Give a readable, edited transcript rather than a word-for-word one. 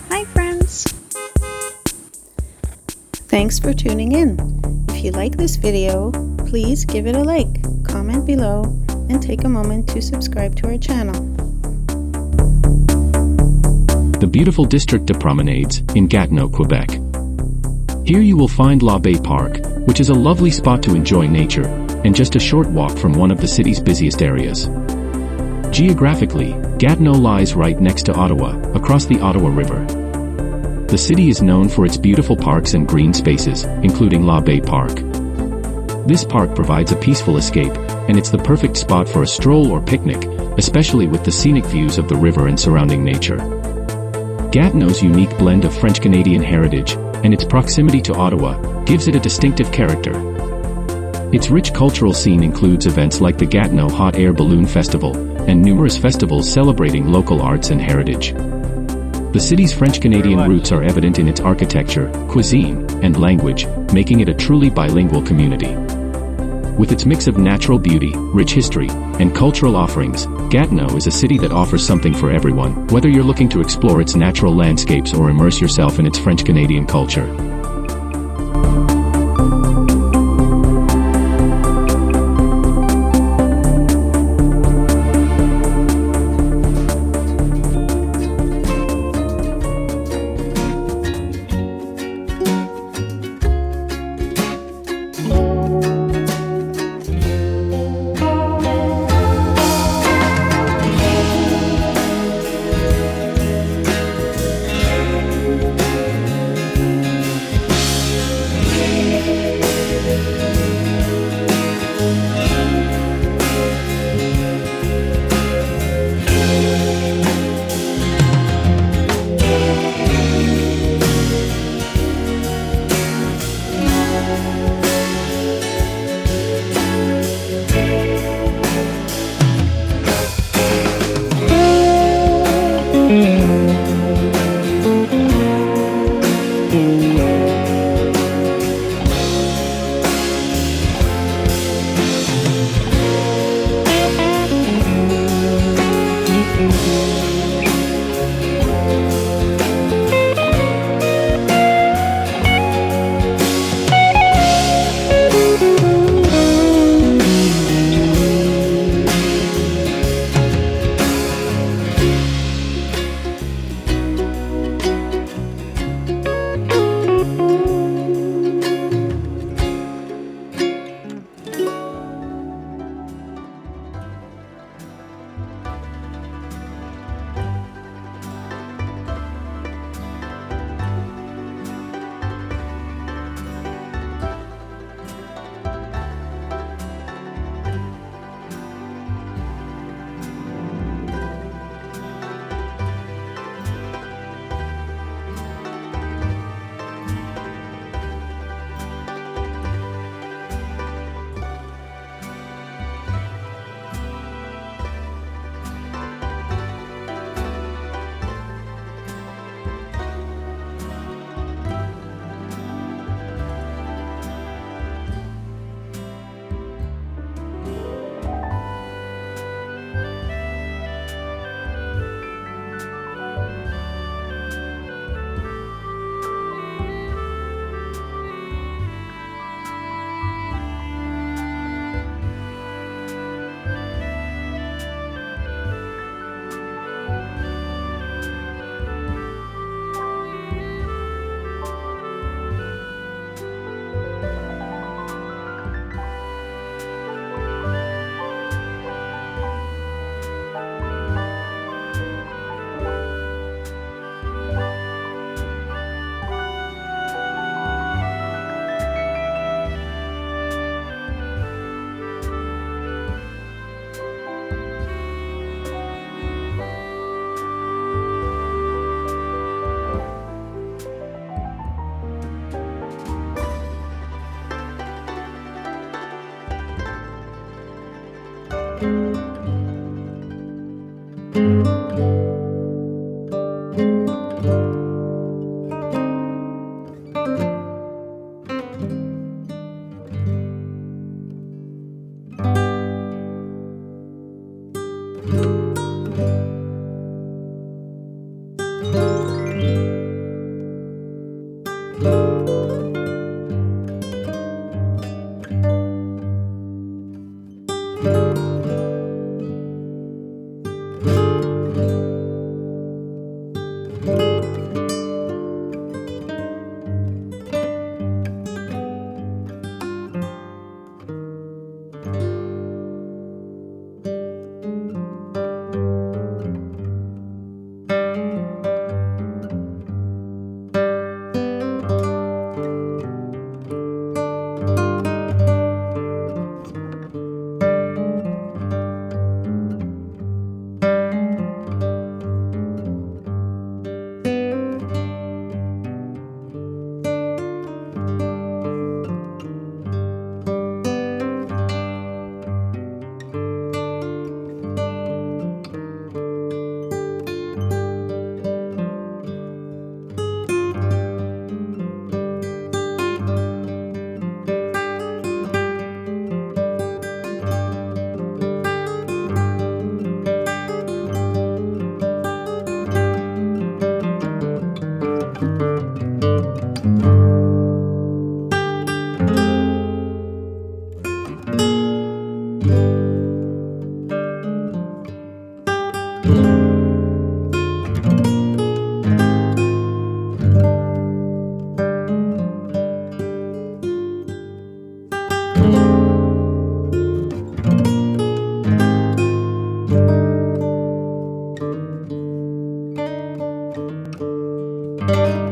Hi friends! Thanks for tuning in. If you like this video, please give it a like, comment below, and take a moment to subscribe to our channel. The beautiful district of Promenades in Gatineau, Quebec. Here you will find La Baie Park, which is a lovely spot to enjoy nature, and just a short walk from one of the city's busiest areas. Geographically, Gatineau lies right next to Ottawa, across the Ottawa River. The city is known for its beautiful parks and green spaces, including La Baie Park. This park provides a peaceful escape, and it's the perfect spot for a stroll or picnic, especially with the scenic views of the river and surrounding nature. Gatineau's unique blend of French-Canadian heritage, and its proximity to Ottawa, gives it a distinctive character. Its rich cultural scene includes events like the Gatineau Hot Air Balloon Festival, and numerous festivals celebrating local arts and heritage. The city's French-Canadian roots are evident in its architecture, cuisine, and language, making it a truly bilingual community. With its mix of natural beauty, rich history, and cultural offerings, Gatineau is a city that offers something for everyone, whether you're looking to explore its natural landscapes or immerse yourself in its French-Canadian culture. Bye.